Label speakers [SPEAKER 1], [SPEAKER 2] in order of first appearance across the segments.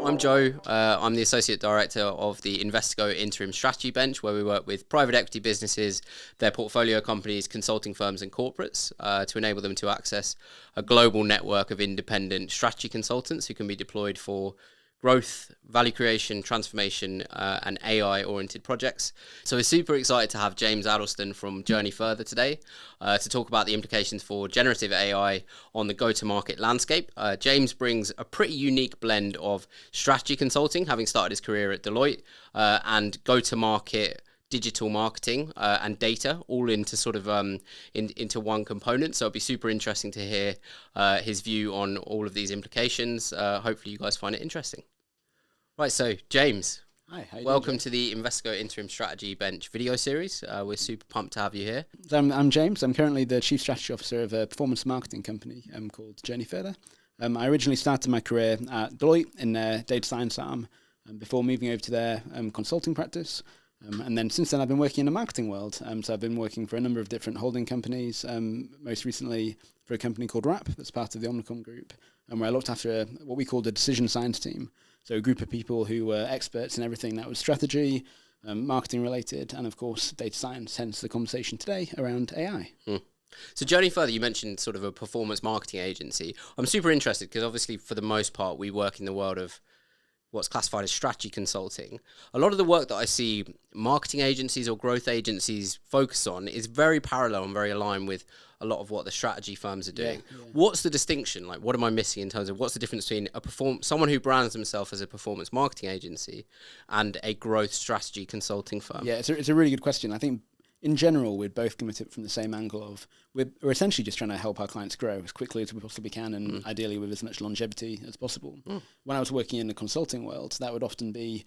[SPEAKER 1] I'm Joe. I'm the Associate Director of the Investigo Interim Strategy Bench, where we work with private equity businesses, their portfolio companies, consulting firms and corporates to enable them to access a global network of independent strategy consultants who can be deployed for growth, value creation, transformation, and AI-oriented projects. So we're super excited to have James Addlestone from Journey Further today to talk about the implications for generative AI on the go-to-market landscape. James brings a pretty unique blend of strategy consulting, having started his career at Deloitte, and go-to-market digital marketing and data all into sort of into one component. So it'll be super interesting to hear his view on all of these implications. Hopefully you guys find it interesting. Right, so James,
[SPEAKER 2] hi, how you
[SPEAKER 1] welcome
[SPEAKER 2] doing,
[SPEAKER 1] to the Investigo Interim Strategy Bench video series. We're super pumped to have you here.
[SPEAKER 2] So I'm James. I'm currently the Chief Strategy Officer of a performance marketing company called Journey Further. I originally started my career at Deloitte in their data science arm before moving over to their consulting practice. And then since then, I've been working in the marketing world. So I've been working for a number of different holding companies, most recently for a company called RAP that's part of the Omnicom Group, and where I looked after what we called a decision science team. So a group of people who were experts in everything that was strategy, marketing related, and of course, data science, hence the conversation today around AI.
[SPEAKER 1] So Journey Further, you mentioned sort of a performance marketing agency. I'm super interested because obviously for the most part, we work in the world of what's classified as strategy consulting. A lot of the work that I see marketing agencies or growth agencies focus on is very parallel and very aligned with a lot of what the strategy firms are doing. Yeah. What's the distinction? Like, what am I missing in terms of what's the difference between someone who brands themselves as a performance marketing agency and a growth strategy consulting firm?
[SPEAKER 2] Yeah, it's a really good question. I think in general, we're both coming at it from the same angle of we're essentially just trying to help our clients grow as quickly as we possibly can and ideally with as much longevity as possible. When I was working in the consulting world, that would often be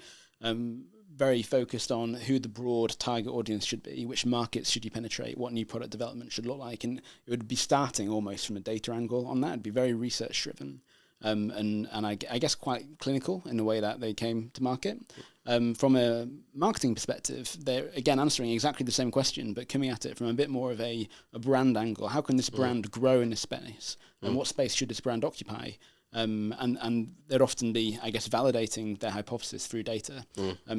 [SPEAKER 2] very focused on who the broad target audience should be, which markets should you penetrate, what new product development should look like. And it would be starting almost from a data angle on that. It'd be very research driven. And I guess quite clinical in the way that they came to market. From a marketing perspective, they're again answering exactly the same question, but coming at it from a bit more of a brand angle. How can this brand grow in this space? And what space should this brand occupy? And they'd often be, I guess, validating their hypothesis through data.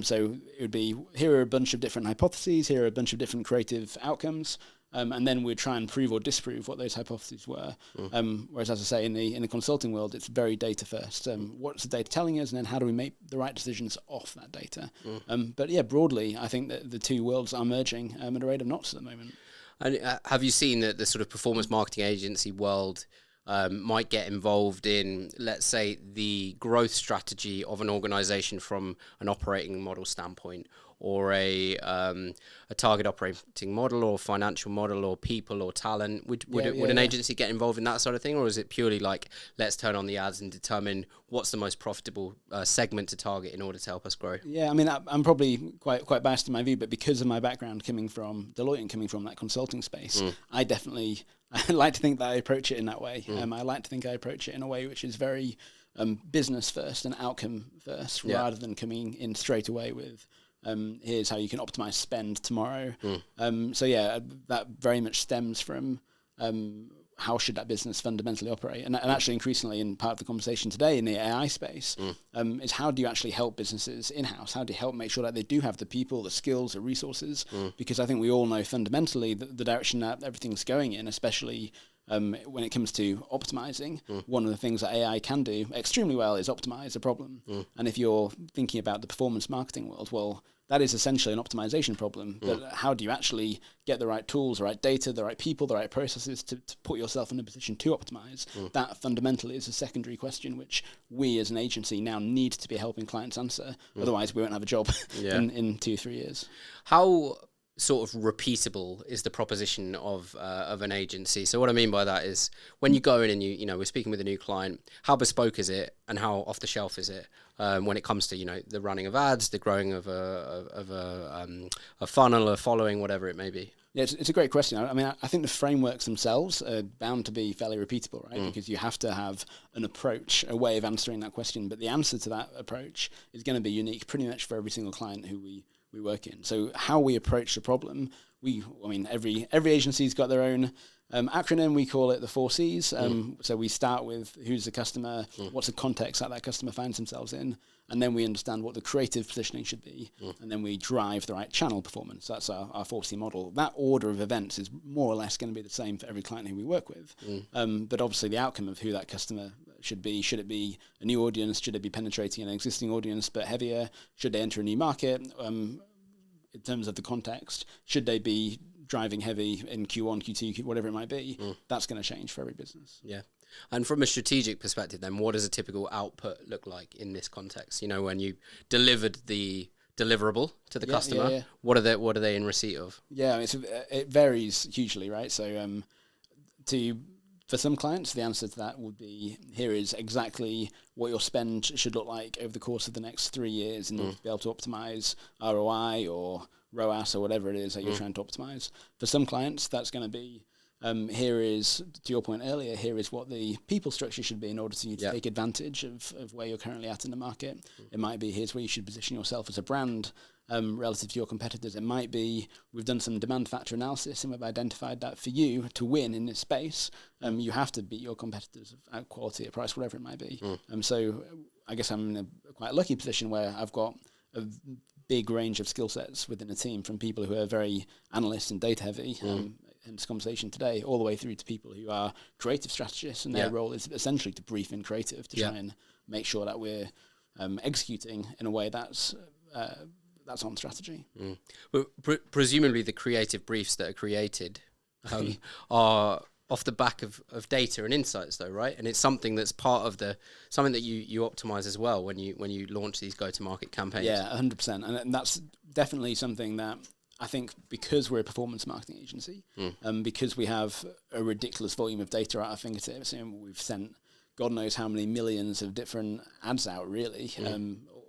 [SPEAKER 2] So it would be, here are a bunch of different hypotheses, here are a bunch of different creative outcomes. And then we'd try and prove or disprove what those hypotheses were. Whereas, as I say, in the consulting world, it's very data first. What's the data telling us, and then how do we make the right decisions off that data? But yeah, broadly, I think that the two worlds are merging at a rate of knots at the moment.
[SPEAKER 1] And have you seen that the sort of performance marketing agency world might get involved in, let's say, the growth strategy of an organization from an operating model standpoint, or a target operating model or financial model or people or talent? Would an agency get involved in that sort of thing, or is it purely like, let's turn on the ads and determine what's the most profitable segment to target in order to help us grow?
[SPEAKER 2] Yeah, I mean, I'm probably quite biased in my view, but because of my background coming from Deloitte and coming from that consulting space, I like to think that I approach it in that way. I like to think I approach it in a way which is very business first and outcome first, rather than coming in straight away with here's how you can optimize spend tomorrow. So yeah, that very much stems from how should that business fundamentally operate, and actually increasingly in part of the conversation today in the AI space is how do you actually help businesses in-house? How do you help make sure that they do have the people, the skills, the resources? Because I think we all know fundamentally that the direction that everything's going in, especially when it comes to optimizing, one of the things that AI can do extremely well is optimize a problem. And if you're thinking about the performance marketing world, well, that is essentially an optimization problem. But how do you actually get the right tools, the right data, the right people, the right processes to put yourself in a position to optimize? That fundamentally is a secondary question which we as an agency now need to be helping clients answer. Otherwise, we won't have a job in 2-3 years.
[SPEAKER 1] How sort of repeatable is the proposition of an agency? So what I mean by that is when you go in and you know we're speaking with a new client, how bespoke is it and how off the shelf is it when it comes to the running of ads, the growing of a funnel, a following, whatever it may be?
[SPEAKER 2] Yeah, it's a great question. I mean, I think the frameworks themselves are bound to be fairly repeatable, right? Because you have to have an approach, a way of answering that question. But the answer to that approach is going to be unique pretty much for every single client who we work in. So how we approach the problem, every agency's got their own Acronym, we call it the 4Cs. So we start with who's the customer, what's the context that customer finds themselves in, and then we understand what the creative positioning should be, and then we drive the right channel performance. That's our 4C model. That order of events is more or less going to be the same for every client who we work with. But obviously the outcome of who that customer should it be a new audience? Should it be penetrating an existing audience but heavier? Should they enter a new market? In terms of the context, should they be driving heavy in Q1, Q2, whatever it might be? That's going to change for every business.
[SPEAKER 1] Yeah. And from a strategic perspective then, what does a typical output look like in this context? You know, when you delivered the deliverable to the customer, what are they in receipt of?
[SPEAKER 2] Yeah, it varies hugely, right? So for some clients, the answer to that would be, here is exactly what your spend should look like over the course of the next 3 years in order to be able to optimize ROI or ROAS or whatever it is that you're trying to optimize. For some clients, that's going to be, here is, to your point earlier, here is what the people structure should be in order to take advantage of where you're currently at in the market. It might be, here's where you should position yourself as a brand relative to your competitors. It might be, we've done some demand factor analysis and we've identified that for you to win in this space, you have to beat your competitors at quality, at price, whatever it might be. So I guess I'm in a quite lucky position where I've got a big range of skill sets within a team, from people who are very analyst and data heavy, in this conversation today, all the way through to people who are creative strategists, and their role is essentially to brief in creative to try and make sure that we're executing in a way that's on strategy.
[SPEAKER 1] But presumably the creative briefs that are created are off the back of data and insights, though, right? And it's something that's part of something that you optimize as well when you launch these go-to-market campaigns.
[SPEAKER 2] Yeah, 100%, and that's definitely something that I think, because we're a performance marketing agency, because we have a ridiculous volume of data at our fingertips, and we've sent God knows how many millions of different ads out, really,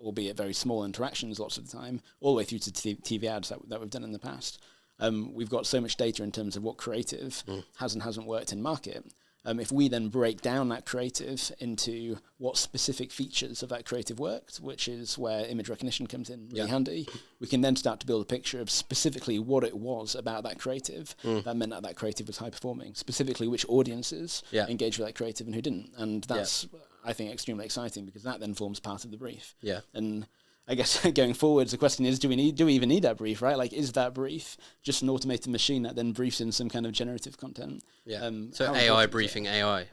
[SPEAKER 2] albeit very small interactions lots of the time, all the way through to TV ads that we've done in the past. We've got so much data in terms of what creative has and hasn't worked in market. If we then break down that creative into what specific features of that creative worked, which is where image recognition comes in really handy, we can then start to build a picture of specifically what it was about that creative that meant that creative was high performing, specifically which audiences engaged with that creative and who didn't. And that's, I think, extremely exciting, because that then forms part of the brief. Yeah. And I guess going forwards, the question is, do we even need that brief, right? Like, is that brief just an automated machine that then briefs in some kind of generative content?
[SPEAKER 1] Yeah. So AI briefing AI.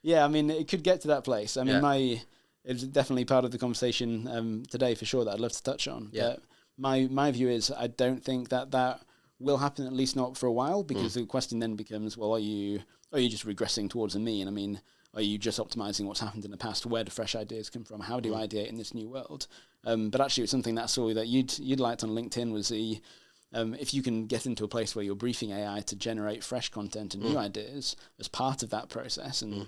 [SPEAKER 2] Yeah, I mean, it could get to that place. I mean, it's definitely part of the conversation today, for sure, that I'd love to touch on. Yeah. But my view is, I don't think that will happen, at least not for a while, because the question then becomes, well, are you just regressing towards the mean? I mean, are you just optimizing what's happened in the past? Where do fresh ideas come from? How do you ideate in this new world? But actually, it's something that I saw that you'd liked on LinkedIn was if you can get into a place where you're briefing AI to generate fresh content and new ideas as part of that process, and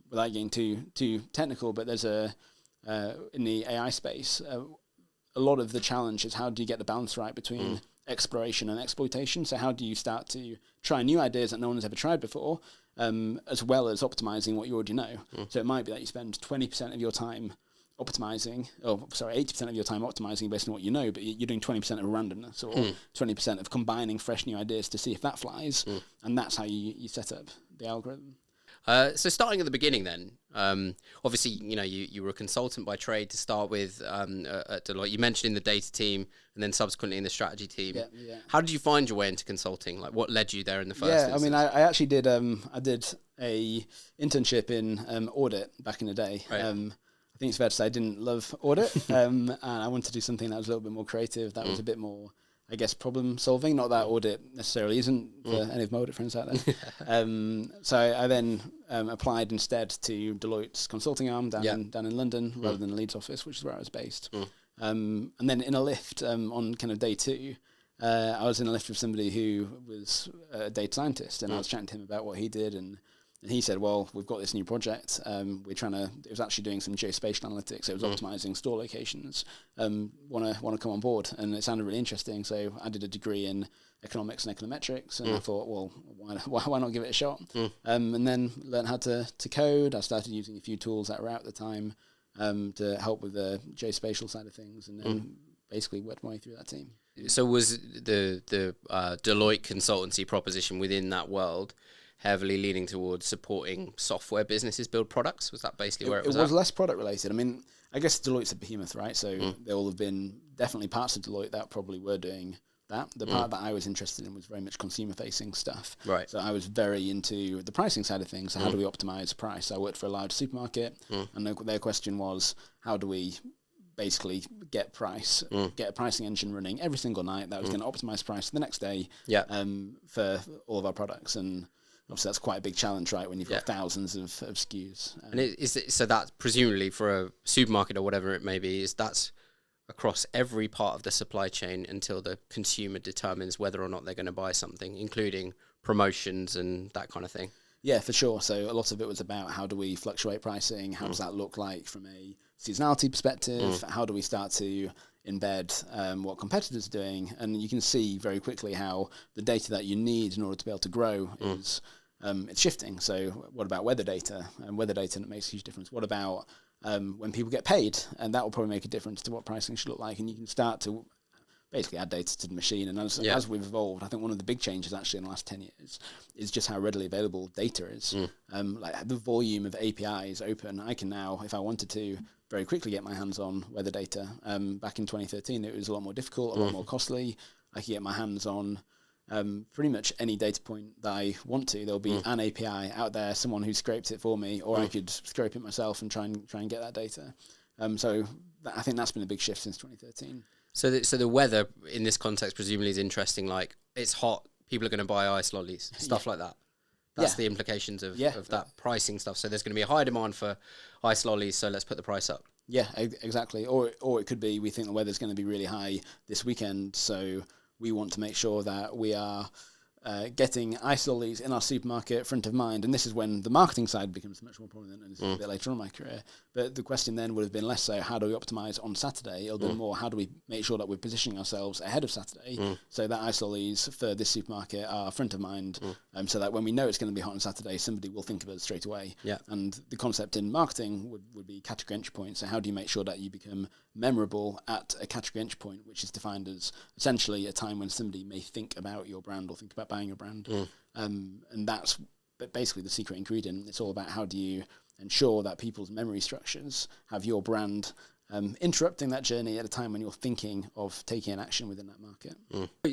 [SPEAKER 2] without getting too technical, but there's in the AI space, a lot of the challenge is, how do you get the balance right between exploration and exploitation? So how do you start to try new ideas that no one has ever tried before, as well as optimizing what you already know? So it might be that you spend 20% of your time optimizing, 80% of your time optimizing based on what you know, but you're doing 20% of randomness, or 20% of combining fresh new ideas to see if that flies, and that's how you set up the algorithm.
[SPEAKER 1] So starting at the beginning then, obviously, you were a consultant by trade to start with at Deloitte. You mentioned in the data team and then subsequently in the strategy team. Yeah. How did you find your way into consulting? Like, what led you there in the first instance?
[SPEAKER 2] I mean, I actually did a internship in audit back in the day. Right. I think it's fair to say I didn't love audit, and I wanted to do something that was a little bit more creative, that was a bit more, I guess, problem solving. Not that audit necessarily isn't for any of my audit friends out there. So I then applied instead to Deloitte's consulting arm down in London, rather than the Leeds office, which is where I was based. And then in a lift on kind of day 2, I was in a lift with somebody who was a data scientist, and I was chatting to him about what he did, and he said, well, we've got this new project. It was actually doing some geospatial analytics. It was optimizing store locations. Want to come on board? And it sounded really interesting. So I did a degree in economics and econometrics, and I thought, well, why not give it a shot? And then learned how to code. I started using a few tools that were out at the time to help with the geospatial side of things, and then basically worked my way through that team.
[SPEAKER 1] So was the Deloitte consultancy proposition within that world heavily leaning towards supporting software businesses build products? Was that basically where it was?
[SPEAKER 2] It was less product related. I mean, I guess Deloitte's a behemoth, right? So there will have been definitely parts of Deloitte that probably were doing that. The part that I was interested in was very much consumer-facing stuff.
[SPEAKER 1] Right.
[SPEAKER 2] So I was very into the pricing side of things. So how do we optimize price? I worked for a large supermarket, and their question was, how do we basically get a pricing engine running every single night that was going to optimize price the next day for all of our products. And obviously that's quite a big challenge, right, when you've got thousands of SKUs.
[SPEAKER 1] And so that presumably for a supermarket or whatever it may be, that's across every part of the supply chain until the consumer determines whether or not they're going to buy something, including promotions and that kind of thing.
[SPEAKER 2] Yeah, for sure. So a lot of it was about how do we fluctuate pricing? How does that look like from a seasonality perspective? How do we start to embed what competitors are doing? And you can see very quickly how the data that you need in order to be able to grow is it's shifting. So what about weather data? And weather data makes a huge difference. What about when people get paid? And that will probably make a difference to what pricing should look like. And you can start to basically add data to the machine. And as we've evolved, I think one of the big changes actually in the last 10 years is just how readily available data is. Like the volume of APIs open. I can now, if I wanted to, very quickly get my hands on weather data. Back in 2013, it was a lot more difficult, a lot more costly. I could get my hands on pretty much any data point that I want to. There'll be an API out there, someone who scrapes it for me, or I could scrape it myself and try and get that data. I think that's been a big shift since 2013.
[SPEAKER 1] So the weather in this context presumably is interesting. Like it's hot, people are going to buy ice lollies, stuff like that. That's the implications of that pricing stuff. So there's going to be a high demand for ice lollies, so let's put the price up.
[SPEAKER 2] Yeah, exactly. Or it could be we think the weather's going to be really high this weekend, so we want to make sure that we are getting ice lollies in our supermarket front of mind. And this is when the marketing side becomes much more prominent, and it's a bit later on in my career. But the question then would have been less so, how do we optimize on Saturday? It'll be more, how do we make sure that we're positioning ourselves ahead of Saturday so that ice lollies for this supermarket are front of mind, so that when we know it's going to be hot on Saturday, somebody will think of it straight away. Yeah. And the concept in marketing would be category entry point. So how do you make sure that you become memorable at a category entry point, which is defined as essentially a time when somebody may think about your brand or think about buying your brand. And that's basically the secret ingredient. It's all about how do you ensure that people's memory structures have your brand interrupting that journey at a time when you're thinking of taking an action within that market.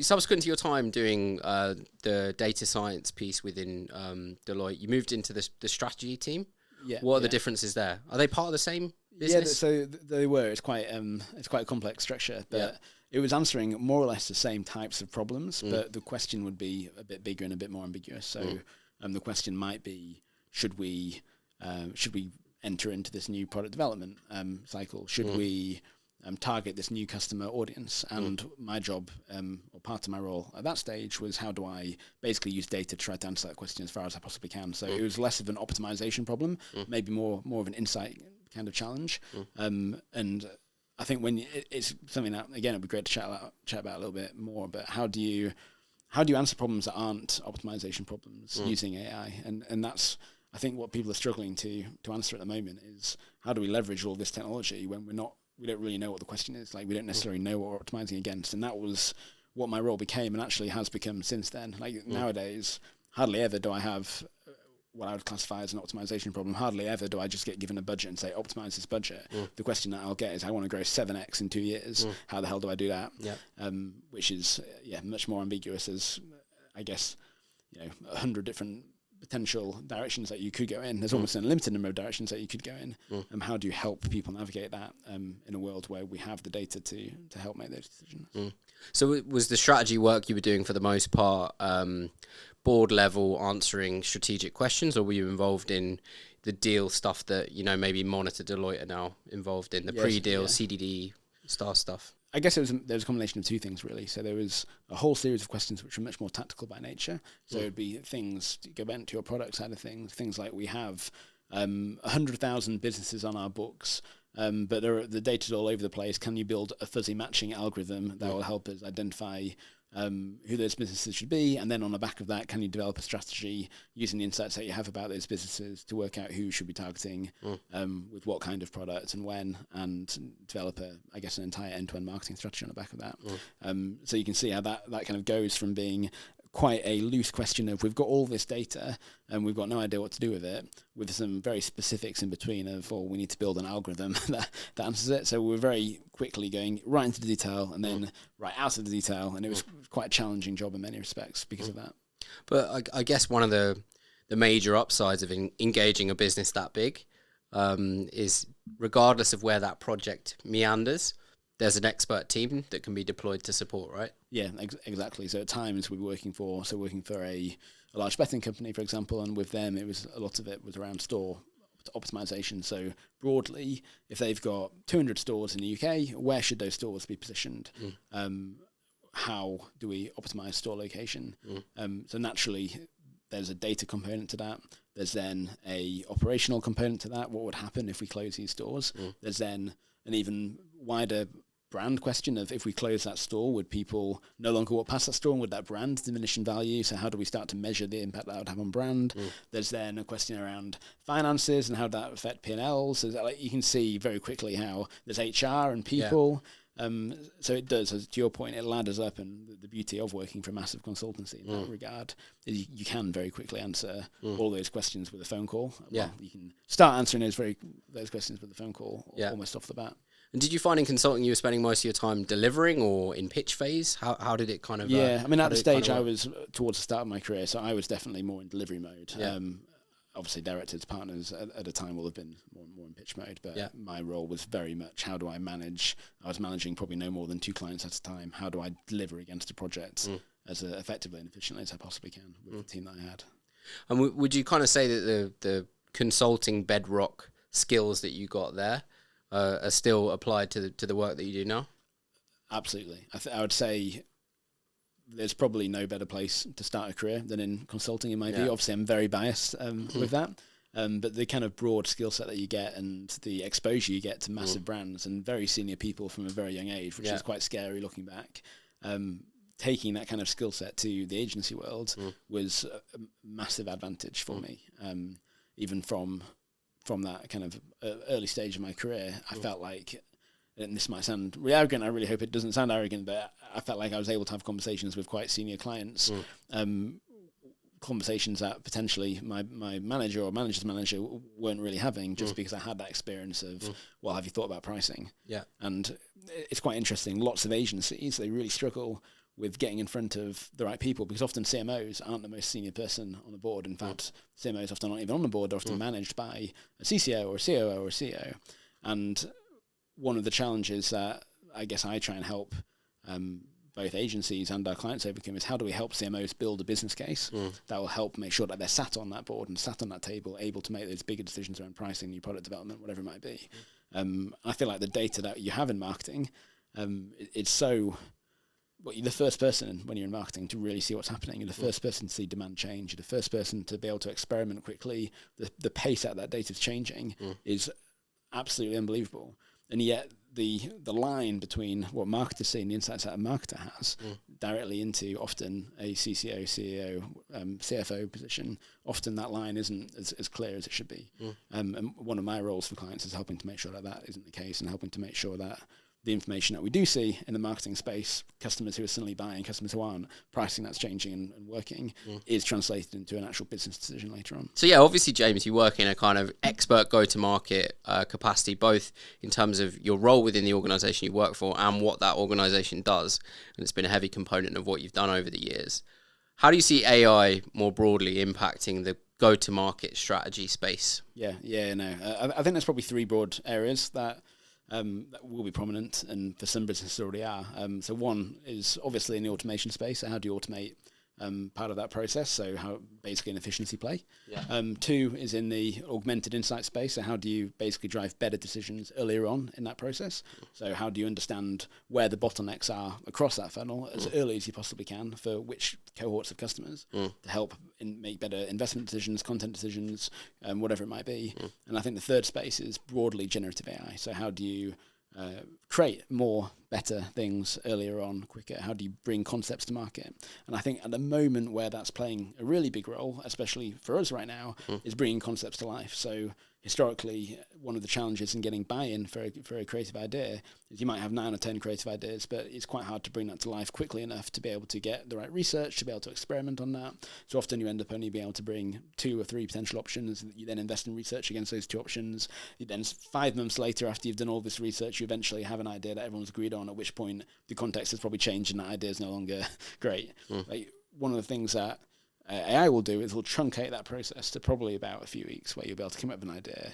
[SPEAKER 1] Subsequent to your time doing the data science piece within Deloitte, you moved into the strategy team. What are the differences there? Are they part of the same business?
[SPEAKER 2] Yeah, so they were. It's quite a complex structure, but it was answering more or less the same types of problems, but the question would be a bit bigger and a bit more ambiguous. So the question might be, should we enter into this new product development cycle? Should we target this new customer audience? And my job, or part of my role at that stage, was how do I basically use data to try to answer that question as far as I possibly can. So it was less of an optimization problem, maybe more of an insight kind of challenge. And I think when it's something that, again, it'd be great to chat about a little bit more, but how do you answer problems that aren't optimization problems using AI? And that's, I think, what people are struggling to answer at the moment is, how do we leverage all this technology when we don't really know what the question is? Like, we don't necessarily know what we're optimizing against. And that was what my role became, and actually has become since then. Like nowadays, hardly ever do I have what I would classify as an optimization problem. Hardly ever do I just get given a budget and say, optimize this budget. The question that I'll get is, I want to grow 7x in 2 years. How the hell do I do that? Which is much more ambiguous, as I guess 100 different potential directions that you could go in. There's almost an unlimited number of directions that you could go in. How do you help people navigate that in a world where we have the data to help make those decisions?
[SPEAKER 1] So was the strategy work you were doing for the most part board level, answering strategic questions, or were you involved in the deal stuff that maybe Monitor, Deloitte are now involved in, the pre-deal CDD stuff? I
[SPEAKER 2] guess there was a combination of two things, really. So there was a whole series of questions which were much more tactical by nature. So it would be things to go back to your product side of things like, we have 100,000 businesses on our books, but the data's all over the place. Can you build a fuzzy matching algorithm that will help us identify who those businesses should be, and then on the back of that, can you develop a strategy using the insights that you have about those businesses to work out who should be targeting, with what kind of product and when, and develop an entire end-to-end marketing strategy on the back of that. So you can see how that kind of goes from being quite a loose question of we've got all this data and we've got no idea what to do with it, with some very specifics in between of, we need to build an algorithm that answers it. So we're very quickly going right into the detail and then right out of the detail, and it was quite a challenging job in many respects because of that.
[SPEAKER 1] But I guess one of the major upsides of engaging a business that big is, regardless of where that project meanders, there's an expert team that can be deployed to support, right?
[SPEAKER 2] Yeah, exactly. So at times we were working for a large betting company, for example, and with them a lot of it was around store optimization. So broadly, if they've got 200 stores in the UK, where should those stores be positioned? How do we optimize store location? So naturally, there's a data component to that. There's then a operational component to that. What would happen if we close these stores? There's then an even wider brand question of, if we close that store, would people no longer walk past that store, and would that brand diminish in value? So how do we start to measure the impact that would have on brand? There's then a question around finances and how that affect P&Ls. So that, you can see very quickly how there's HR and people. So it does, as to your point, it ladders up, and the beauty of working for a massive consultancy in that regard is you can very quickly answer all those questions with a phone call. Well, you can start answering those questions with a phone call almost off the bat.
[SPEAKER 1] And did you find in consulting you were spending most of your time delivering or in pitch phase? How did it kind of...
[SPEAKER 2] at the stage I was towards the start of my career, so I was definitely more in delivery mode. Obviously directors, partners at a time will have been more in pitch mode, but my role was very much, how do I manage? I was managing probably no more than 2 clients at a time. How do I deliver against a project as effectively and efficiently as I possibly can with the team that I had?
[SPEAKER 1] And would you kind of say that the consulting bedrock skills that you got there are still applied to the work that you do now?
[SPEAKER 2] Absolutely. I would say there's probably no better place to start a career than in consulting in my view. Obviously, I'm very biased with that. But the kind of broad skill set that you get and the exposure you get to massive brands and very senior people from a very young age, which is quite scary looking back, taking that kind of skill set to the agency world was a massive advantage for me. Even from that kind of early stage of my career, I felt like, and this might sound really arrogant, I really hope it doesn't sound arrogant, but I felt like I was able to have conversations with quite senior clients, conversations that potentially my manager or manager's manager weren't really having, just because I had that experience of, well, have you thought about pricing? And it's quite interesting. Lots of agencies, they really struggle with getting in front of the right people, because often CMOs aren't the most senior person on the board. In fact, CMOs often aren't even on the board. They're often managed by a CCO or a COO or a CEO. And one of the challenges that I guess I try and help both agencies and our clients overcome is, how do we help CMOs build a business case that will help make sure that they're sat on that board and sat on that table, able to make those bigger decisions around pricing, new product development, whatever it might be. I feel like the data that you have in marketing, it's so... Well, you're the first person when you're in marketing to really see what's happening. You're the first person to see demand change. You're the first person to be able to experiment quickly. The pace at that data is changing is absolutely unbelievable. And yet the line between what marketers see and the insights that a marketer has directly into often a CCO, CEO, CFO position, often that line isn't as clear as it should be. And one of my roles for clients is helping to make sure that isn't the case, and helping to make sure that the information that we do see in the marketing space, customers who are suddenly buying, customers who aren't, pricing that's changing and working, is translated into an actual business decision later on.
[SPEAKER 1] So yeah, obviously, James, you work in a kind of expert go-to-market capacity, both in terms of your role within the organisation you work for and what that organisation does. And it's been a heavy component of what you've done over the years. How do you see AI more broadly impacting the go-to-market strategy space?
[SPEAKER 2] I think there's probably 3 broad areas that will be prominent, and for some businesses already are. So one is obviously in the automation space. So how do you automate part of that process? So how basically an efficiency play. 2 is in the augmented insight space. So how do you basically drive better decisions earlier on in that process? So how do you understand where the bottlenecks are across that funnel as early as you possibly can for which cohorts of customers to help make better investment decisions, content decisions, whatever it might be. And I think the third space is broadly generative AI. So how do you create more better things earlier on, quicker? How do you bring concepts to market? And I think at the moment where that's playing a really big role, especially for us right now, is bringing concepts to life. So historically, one of the challenges in getting buy-in for a creative idea is you might have 9 or 10 creative ideas, but it's quite hard to bring that to life quickly enough to be able to get the right research, to be able to experiment on that. So often you end up only being able to bring 2 or 3 potential options. You then invest in research against those 2 options. You then 5 months later, after you've done all this research, you eventually have an idea that everyone's agreed on, at which point the context has probably changed and that idea is no longer great. Like, one of the things that AI will do is will truncate that process to probably about a few weeks, where you'll be able to come up with an idea,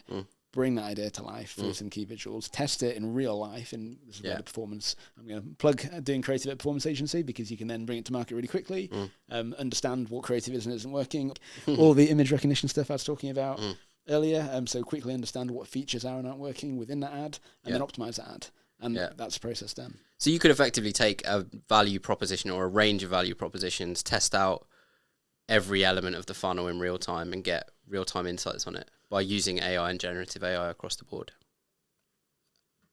[SPEAKER 2] bring that idea to life through some key visuals, test it in real life, and this is where the performance, I'm going to plug doing creative at performance agency, because you can then bring it to market really quickly, understand what creative is and isn't working, all the image recognition stuff I was talking about earlier, so quickly understand what features are and aren't working within that ad, and then optimize that ad. And that's the process done.
[SPEAKER 1] So you could effectively take a value proposition or a range of value propositions, test out every element of the funnel in real time and get real-time insights on it by using AI and generative AI across the board.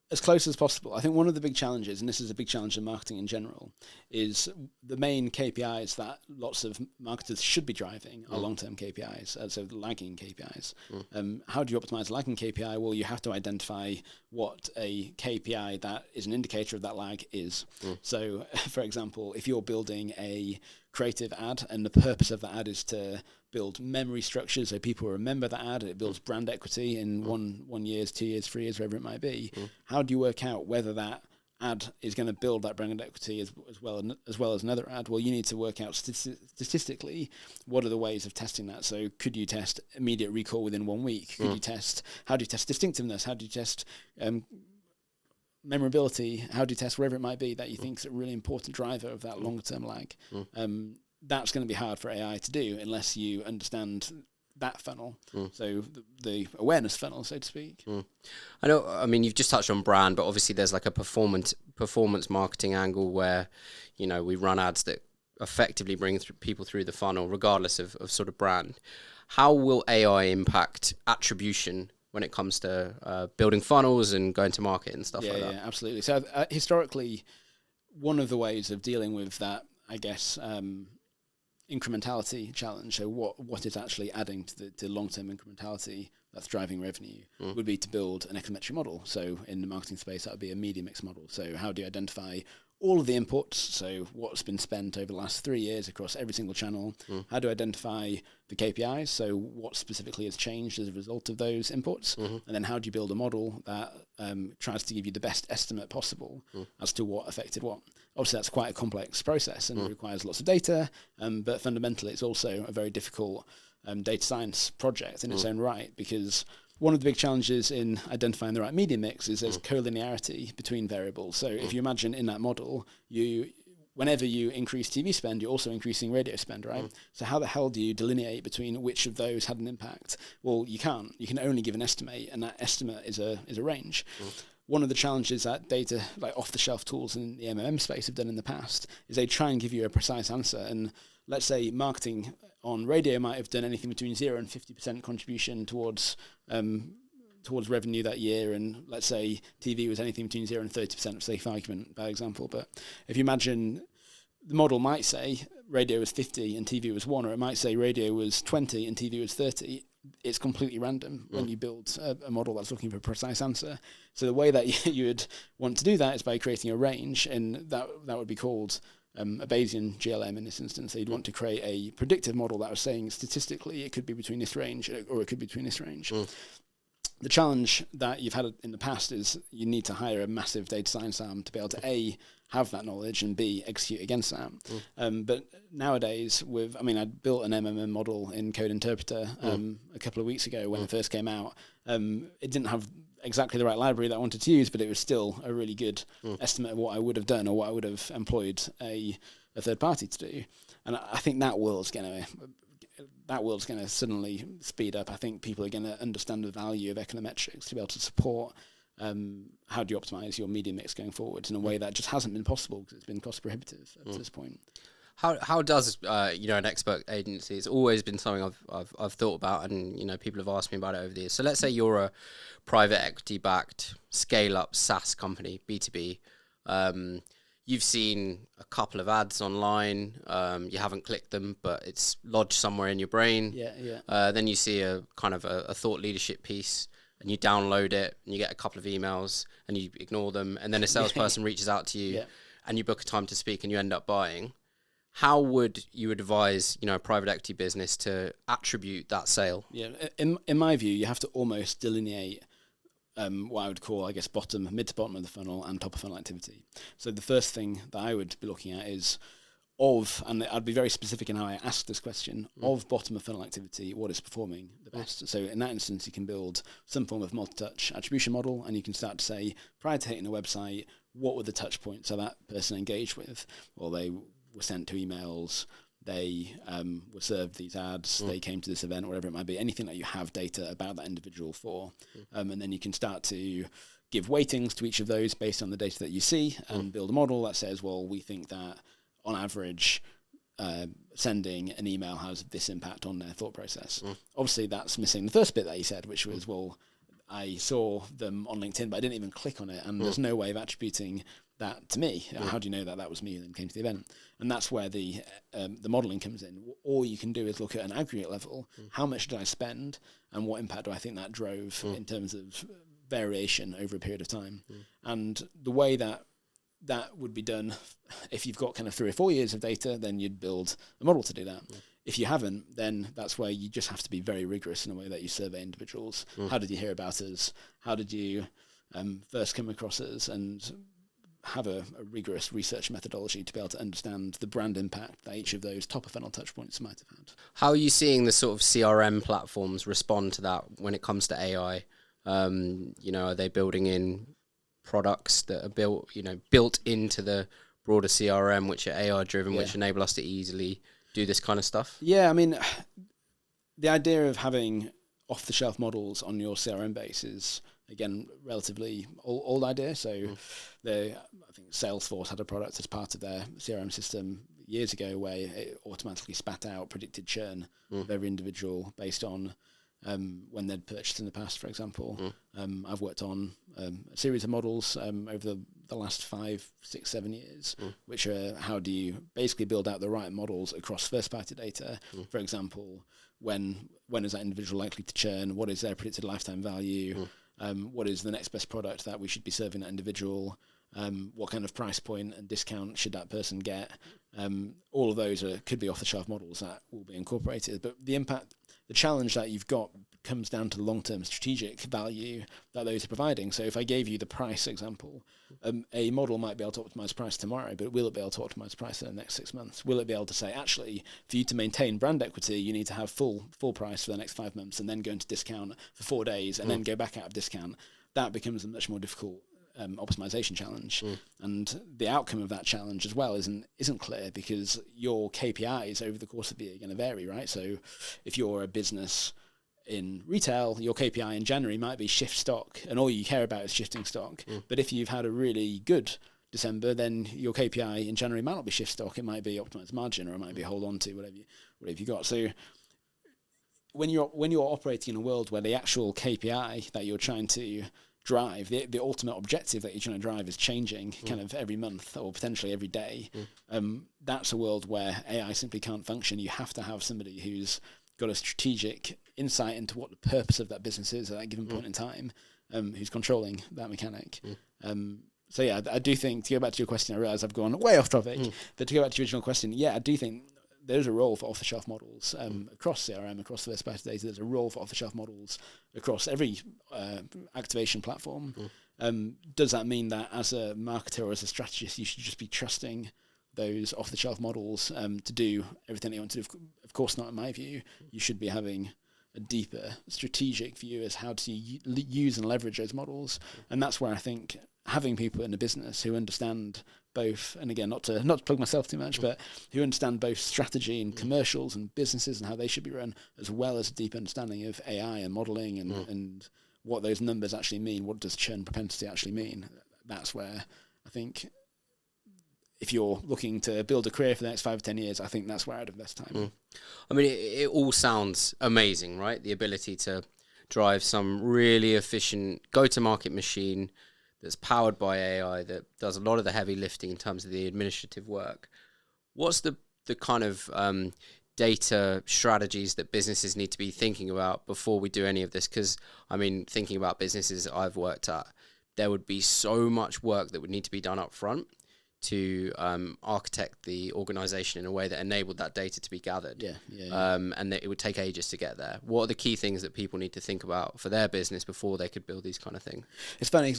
[SPEAKER 2] As close as possible. I think one of the big challenges, and this is a big challenge in marketing in general, is the main KPIs that lots of marketers should be driving are long-term KPIs, so lagging KPIs. How do you optimize a lagging KPI? Well, you have to identify what a KPI that is an indicator of that lag is. So, for example, if you're building a creative ad and the purpose of the ad is to build memory structures so people remember that ad, it builds brand equity in 1 year, 2 years, 3 years, wherever it might be. How do you work out whether that ad is going to build that brand equity as well as another ad? Well, you need to work out statistically what are the ways of testing that. So could you test immediate recall within 1 week? How do you test distinctiveness? How do you test memorability? How do you test whatever it might be that you think is a really important driver of that longer term lag? That's going to be hard for AI to do unless you understand that funnel, so the awareness funnel, so to speak.
[SPEAKER 1] I mean, you've just touched on brand, but obviously there's like a performance marketing angle where, we run ads that effectively bring people through the funnel regardless of sort of brand. How will AI impact attribution when it comes to building funnels and going to market and stuff like that?
[SPEAKER 2] Yeah, absolutely. So historically, one of the ways of dealing with that, I guess, incrementality challenge, so what is actually adding to the long-term incrementality that's driving revenue, would be to build an econometric model. So in the marketing space, that would be a media mix model. So how do you identify all of the inputs, so what's been spent over the last 3 years across every single channel? How do you identify the KPIs, so what specifically has changed as a result of those inputs? And then how do you build a model that tries to give you the best estimate possible as to what affected what? Obviously, that's quite a complex process and it requires lots of data, but fundamentally it's also a very difficult data science project in its own right, because one of the big challenges in identifying the right media mix is there's collinearity between variables. So if you imagine in that model, whenever you increase TV spend, you're also increasing radio spend, right? So how the hell do you delineate between which of those had an impact? Well, you can't. You can only give an estimate, and that estimate is a range. One of the challenges that data, like off-the-shelf tools in the MMM space have done in the past, is they try and give you a precise answer. And let's say marketing on radio might have done anything between 0 and 50% contribution towards revenue that year, and let's say TV was anything between 0 and 30%, for sake of argument, bad example. But if you imagine, the model might say radio was 50 and TV was 1, or it might say radio was 20 and TV was 30. It's completely random when you build a model that's looking for a precise answer. So the way that you would want to do that is by creating a range, and that would be called a Bayesian GLM in this instance. So you'd want to create a predictive model that was saying statistically it could be between this range or it could be between this range. The challenge that you've had in the past is you need to hire a massive data science arm to be able to A, have that knowledge, and B, execute against that. But nowadays, I built an MMM model in Code Interpreter a couple of weeks ago when it first came out. It didn't have exactly the right library that I wanted to use, but it was still a really good estimate of what I would have done or what I would have employed a third party to do. And I think that world's going to suddenly speed up. I think people are going to understand the value of econometrics to be able to support how do you optimize your media mix going forward in a way that just hasn't been possible because it's been cost prohibitive up to this point.
[SPEAKER 1] How does an expert agency? It's always been something I've thought about, and people have asked me about it over the years. So let's say you're a private equity backed scale up SaaS company, B2B. You've seen a couple of ads online. You haven't clicked them, but it's lodged somewhere in your brain. Then you see a kind of a thought leadership piece, and you download it, and you get a couple of emails, and you ignore them, and then a salesperson reaches out to you, and you book a time to speak, and you end up buying. How would you advise, a private equity business to attribute that sale?
[SPEAKER 2] Yeah, in my view, you have to almost delineate what I would call, I guess, mid to bottom of the funnel and top of funnel activity. So the first thing that I would be looking at is and I'd be very specific in how I ask this question, of bottom of funnel activity, what is performing the best? So in that instance, you can build some form of multi-touch attribution model, and you can start to say, prior to hitting a website, what were the touch points that person engaged with? Well, they were sent 2 emails, they were served these ads, they came to this event, whatever it might be, anything that you have data about that individual for. And then you can start to give weightings to each of those based on the data that you see, and build a model that says, well, we think that on average, sending an email has this impact on their thought process. Obviously, that's missing the first bit that you said, which was, well, I saw them on LinkedIn, but I didn't even click on it, and there's no way of attributing that to me. How do you know that that was me and came to the event? And that's where the modeling comes in. All you can do is look at an aggregate level. How much did I spend, and what impact do I think that drove in terms of variation over a period of time? And the way that would be done, if you've got kind of 3 or 4 years of data, then you'd build a model to do that. If you haven't, then that's where you just have to be very rigorous in the way that you survey individuals. How did you hear about us? How did you first come across us? And have a rigorous research methodology to be able to understand the brand impact that each of those top of funnel touch points might have had.
[SPEAKER 1] How are you seeing the sort of CRM platforms respond to that when it comes to AI? Are they building in products that are built into the broader CRM, which are AI driven, which enable us to easily do this kind of stuff?
[SPEAKER 2] Yeah, I mean, the idea of having off-the-shelf models on your CRM base is, again, relatively old idea. So I think Salesforce had a product as part of their CRM system years ago where it automatically spat out predicted churn of every individual based on when they'd purchased in the past, for example. I've worked on a series of models over the last 5, 6, 7 years, which are how do you basically build out the right models across first-party data. For example, when is that individual likely to churn? What is their predicted lifetime value? What is the next best product that we should be serving that individual? What kind of price point and discount should that person get? All of those could be off-the-shelf models that will be incorporated. But the challenge that you've got comes down to the long-term strategic value that those are providing. So if I gave you the price example, a model might be able to optimize price tomorrow, but will it be able to optimize price in the next 6 months? Will it be able to say, actually, for you to maintain brand equity, you need to have full price for the next 5 months and then go into discount for 4 days and then go back out of discount? That becomes a much more difficult optimization challenge, and the outcome of that challenge as well isn't clear because your KPIs over the course of the year are going to vary, right? So if you're a business in retail, your KPI in January might be shift stock, and all you care about is shifting stock. But if you've had a really good December, then your KPI in January might not be shift stock; it might be optimized margin, or it might be hold on to whatever you got. So when you're operating in a world where the actual KPI that you're trying to drive, the ultimate objective that you're trying to drive is changing kind of every month or potentially every day, that's a world where AI simply can't function. You have to have somebody who's got a strategic insight into what the purpose of that business is at that given point in time, who's controlling that mechanic. So yeah, I do think, to go back to your question, I realize I've gone way off topic, but to go back to your original question, yeah, I do think there's a role for off-the-shelf models across CRM, across the first-party data. There's a role for off-the-shelf models across every activation platform. Does that mean that as a marketer or as a strategist, you should just be trusting those off-the-shelf models to do everything they want to do? Of course not, in my view. You should be having a deeper strategic view as how to use and leverage those models. And that's where I think having people in the business who understand both, and again, not to plug myself too much, but who understand both strategy and commercials and businesses and how they should be run, as well as a deep understanding of AI and modeling and what those numbers actually mean. What does churn propensity actually mean? That's where I think if you're looking to build a career for the next 5 or 10 years, I think that's where I'd invest time.
[SPEAKER 1] I mean, it all sounds amazing, right? The ability to drive some really efficient go-to-market machine that's powered by AI that does a lot of the heavy lifting in terms of the administrative work. What's the kind of data strategies that businesses need to be thinking about before we do any of this? Because, I mean, thinking about businesses I've worked at, there would be so much work that would need to be done up front to architect the organization in a way that enabled that data to be gathered. And that it would take ages to get there. What are the key things that people need to think about for their business before they could build these kind of things?
[SPEAKER 2] It's funny,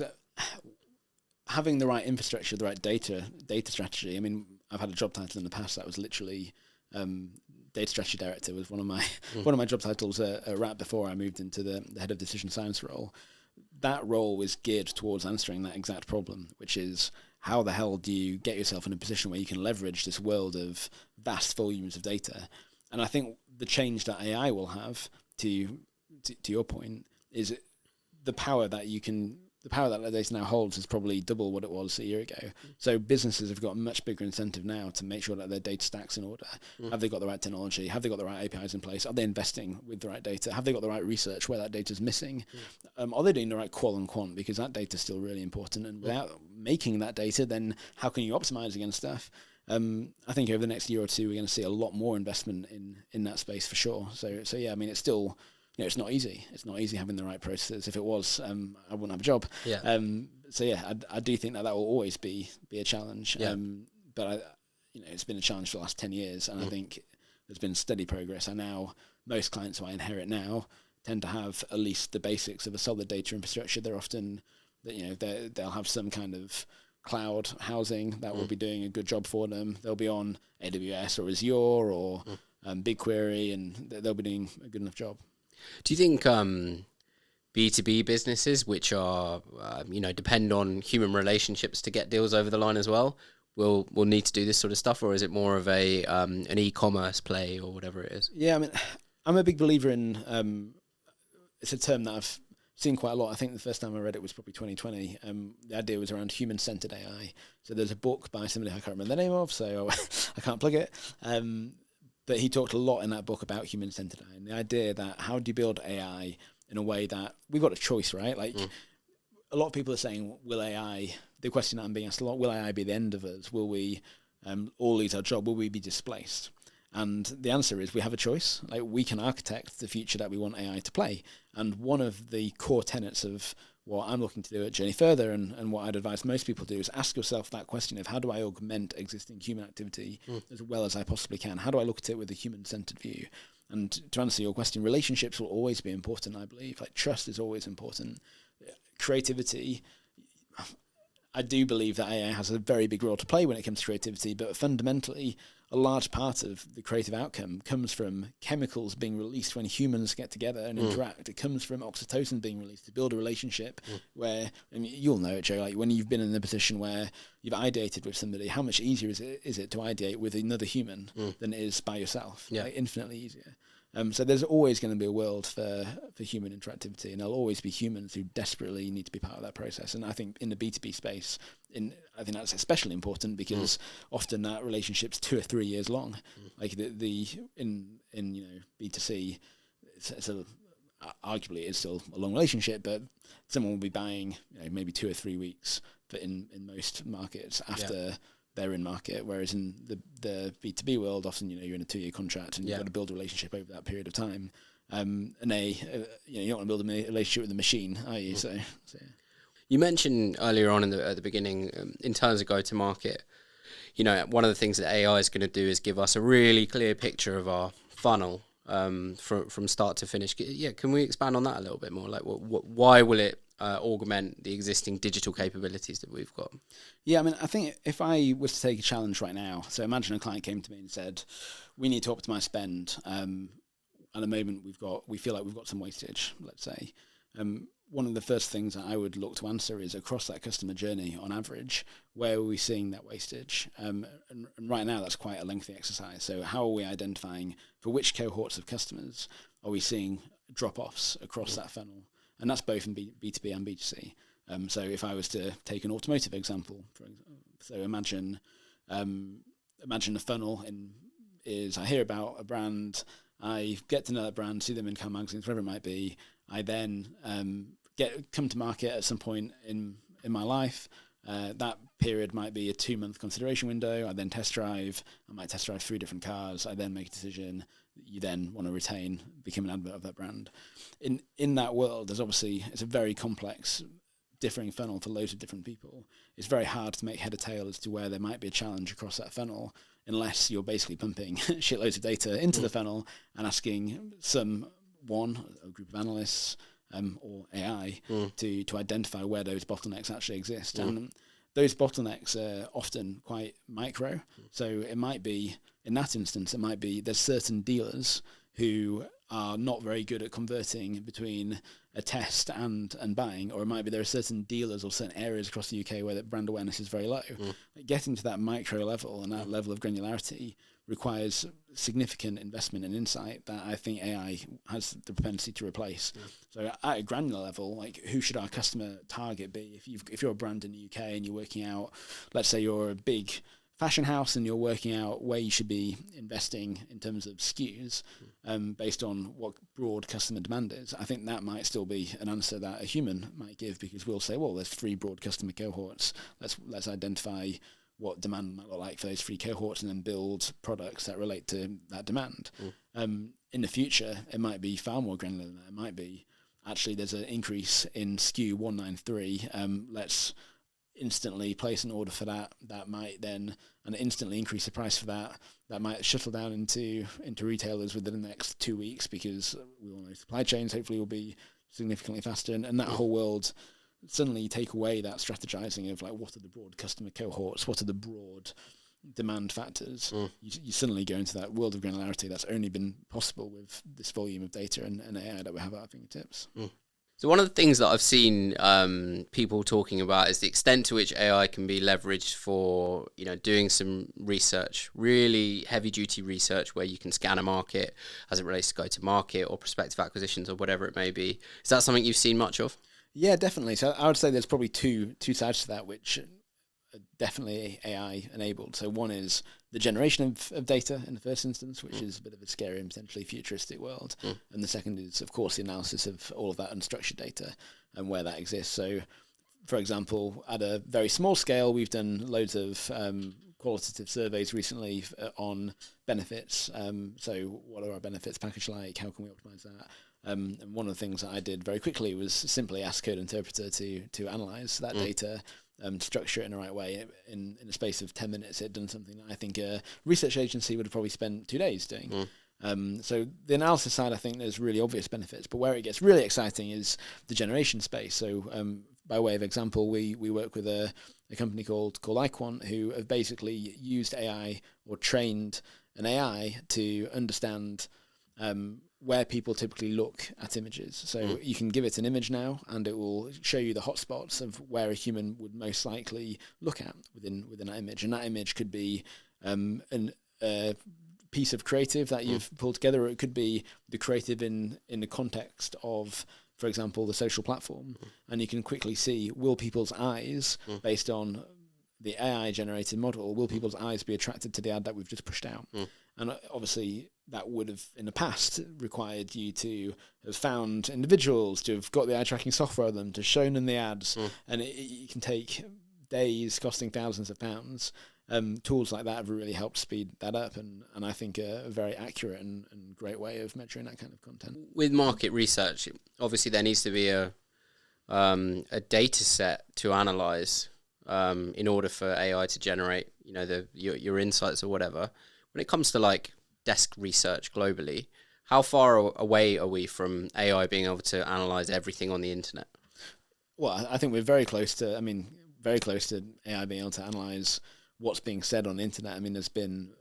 [SPEAKER 2] having the right infrastructure, the right data strategy. I mean, I've had a job title in the past that was literally data strategy director was one of my job titles right before I moved into the head of decision science role. That role was geared towards answering that exact problem, which is how the hell do you get yourself in a position where you can leverage this world of vast volumes of data? And I think the change that AI will have, to your point, is the power that that data now holds is probably double what it was a year ago. So businesses have got a much bigger incentive now to make sure that their data stack's in order. Have they got the right technology? Have they got the right APIs in place? Are they investing with the right data? Have they got the right research where that data's missing? Are they doing the right qual and quant? Because that data's still really important. And without making that data, then how can you optimize against stuff? I think over the next year or two, we're going to see a lot more investment in that space for sure. So yeah, I mean, it's still... it's not easy. It's not easy having the right processes. If it was, I wouldn't have a job. So yeah, I do think that will always be a challenge. But it's been a challenge for the last 10 years, and I think there's been steady progress. And now most clients who I inherit now tend to have at least the basics of a solid data infrastructure. They're often, they'll have some kind of cloud housing that will be doing a good job for them. They'll be on AWS or Azure or BigQuery, and they'll be doing a good enough job.
[SPEAKER 1] Do you think B2B businesses, which are depend on human relationships to get deals over the line as well, will need to do this sort of stuff, or is it more of an e-commerce play or whatever it is?
[SPEAKER 2] Yeah, I mean, I'm a big believer in it's a term that I've seen quite a lot. I think the first time I read it was probably 2020. The idea was around human-centered AI. So there's a book by somebody I can't remember the name of, so I can't plug it. But he talked a lot in that book about human-centered AI and the idea that how do you build AI in a way that we've got a choice, right? Like a lot of people are saying, will AI, the question that I'm being asked a lot, will AI be the end of us? Will we all lose our job? Will we be displaced? And the answer is we have a choice. Like we can architect the future that we want AI to play. And one of the core tenets of what I'm looking to do at Journey Further and what I'd advise most people do is ask yourself that question of how do I augment existing human activity as well as I possibly can? How do I look at it with a human-centered view? And to answer your question, relationships will always be important, I believe. Like trust is always important. Creativity, I do believe that AI has a very big role to play when it comes to creativity, but fundamentally, a large part of the creative outcome comes from chemicals being released when humans get together and interact. It comes from oxytocin being released to build a relationship where, I mean, you'll know it, Joe, like when you've been in a position where you've ideated with somebody, how much easier is it to ideate with another human than it is by yourself?
[SPEAKER 1] Yeah.
[SPEAKER 2] Like, infinitely easier. So there's always going to be a world for human interactivity, and there'll always be humans who desperately need to be part of that process. And I think in the B2B space, I think that's especially important because often that relationship's 2 or 3 years long. Like in B2C, arguably it's still a long relationship, but someone will be buying maybe 2 or 3 weeks. But in most markets after. They're in market, whereas in the B2B world, often you're in a 2-year contract and you've got to build a relationship over that period of time. You don't want to build a relationship with the machine, are you? So yeah.
[SPEAKER 1] You mentioned earlier on at the beginning, in terms of go-to-market, one of the things that AI is going to do is give us a really clear picture of our funnel from start to finish. Yeah, can we expand on that a little bit more? Like, why will it augment the existing digital capabilities that we've got?
[SPEAKER 2] Yeah, I mean, I think if I was to take a challenge right now, so imagine a client came to me and said, we need to optimize spend. At the moment, we feel like we've got some wastage, let's say. One of the first things that I would look to answer is across that customer journey, on average, where are we seeing that wastage? And right now, that's quite a lengthy exercise. So how are we identifying for which cohorts of customers are we seeing drop-offs across that funnel? And that's both in B2B and B2C. So if I was to take an automotive example, so imagine a funnel is I hear about a brand, I get to know that brand, see them in car magazines, whatever it might be. I then come to market at some point in in my life. That period might be a 2-month consideration window. I then test drive. I might test drive 3 different cars. I then make a decision. You then want to retain, become an advert of that brand. In that world, there's obviously, it's a very complex, differing funnel for loads of different people. It's very hard to make head or tail as to where there might be a challenge across that funnel, unless you're basically pumping shitloads of data into the funnel and asking a group of analysts or AI to identify where those bottlenecks actually exist. And those bottlenecks are often quite micro. So it might be, in that instance, it might be there's certain dealers who are not very good at converting between a test and buying, or it might be there are certain dealers or certain areas across the UK where the brand awareness is very low. Getting to that micro level and that level of granularity requires significant investment and insight that I think AI has the propensity to replace. So at a granular level, like, who should our customer target be? If you're a brand in the UK and you're working out, let's say you're a big fashion house and you're working out where you should be investing in terms of SKUs based on what broad customer demand is, I think that might still be an answer that a human might give, because we'll say, well, there's 3 broad customer cohorts. Let's identify what demand might look like for those 3 cohorts and then build products that relate to that demand. In the future, it might be far more granular than that. It might be, actually, there's an increase in SKU 193. Let's instantly place an order for that. That might then, and instantly increase the price for that. That might shuttle down into retailers within the next 2 weeks, because we all know supply chains hopefully will be significantly faster. And that whole world, suddenly you take away that strategizing of, like, what are the broad customer cohorts, what are the broad demand factors. You suddenly go into that world of granularity that's only been possible with this volume of data and AI that we have at our fingertips.
[SPEAKER 1] So one of the things that I've seen people talking about is the extent to which AI can be leveraged for, doing some research, really heavy duty research where you can scan a market as it relates to go to market or prospective acquisitions or whatever it may be. Is that something you've seen much of?
[SPEAKER 2] Yeah, definitely. So I would say there's probably two sides to that, which are definitely AI enabled. So one is the generation of data in the first instance, which is a bit of a scary and potentially futuristic world. And the second is, of course, the analysis of all of that unstructured data and where that exists. So, for example, at a very small scale, we've done loads of qualitative surveys recently on benefits. So what are our benefits package like? How can we optimize that? And one of the things that I did very quickly was simply ask Code Interpreter to analyze that data, structure it in the right way. In the space of 10 minutes, it had done something that I think a research agency would have probably spent 2 days doing. So the analysis side, I think there's really obvious benefits, but where it gets really exciting is the generation space. So by way of example, we work with a company called iQuant, who have basically used AI or trained an AI to understand where people typically look at images. So you can give it an image now and it will show you the hotspots of where a human would most likely look at within that image. And that image could be a piece of creative that you've pulled together, or it could be the creative in the context of, for example, the social platform. And you can quickly see, will people's eyes, based on the AI generated model, will people's eyes be attracted to the ad that we've just pushed out? And obviously that would have in the past required you to have found individuals, to have got the eye tracking software of them, to shown them the ads. And it can take days, costing thousands of pounds. Tools like that have really helped speed that up, and I think a very accurate and great way of measuring that kind of content.
[SPEAKER 1] With market research, obviously there needs to be a data set to analyze in order for AI to generate, your insights or whatever. When it comes to like desk research globally, how far away are we from AI being able to analyze everything on the internet?
[SPEAKER 2] Well, I think we're very close to AI being able to analyze what's being said on the internet. I mean, there's been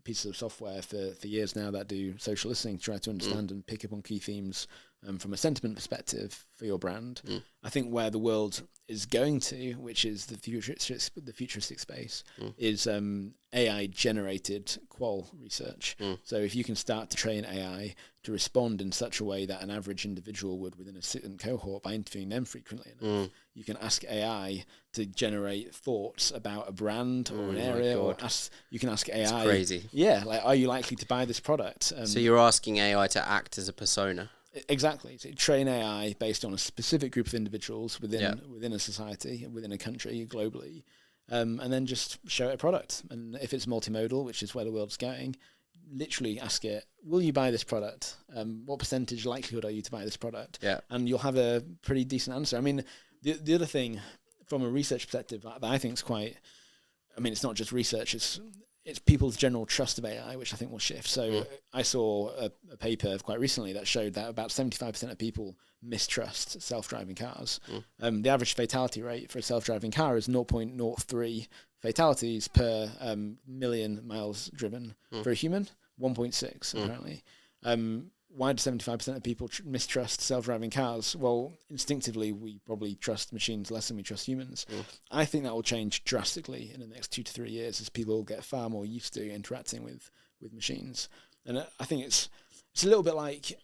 [SPEAKER 2] pieces of software for years now that do social listening to try to understand and pick up on key themes from a sentiment perspective for your brand. I think where the world is going to, which is the futuristic space, is AI generated qual research. So if you can start to train AI to respond in such a way that an average individual would within a certain cohort by interviewing them frequently enough, you can ask AI to generate thoughts about a brand or an area, or you can ask AI.
[SPEAKER 1] It's crazy.
[SPEAKER 2] Yeah, like, are you likely to buy this product?
[SPEAKER 1] So you're asking AI to act as a persona?
[SPEAKER 2] Exactly. So train AI based on a specific group of individuals within a society, within a country, globally, and then just show it a product. And if it's multimodal, which is where the world's going, literally ask it, will you buy this product? What percentage likelihood are you to buy this product?
[SPEAKER 1] Yeah.
[SPEAKER 2] And you'll have a pretty decent answer. I mean, the other thing from a research perspective that I think is quite, I mean, it's not just research, it's people's general trust of AI, which I think will shift. So I saw a paper quite recently that showed that about 75% of people mistrust self-driving cars. The average fatality rate for a self-driving car is 0.03 fatalities per million miles driven. For a human, 1.6 apparently. Why do 75% of people mistrust self-driving cars? Well, instinctively, we probably trust machines less than we trust humans. I think that will change drastically in the next 2 to 3 years as people get far more used to interacting with machines. And I think it's a little bit like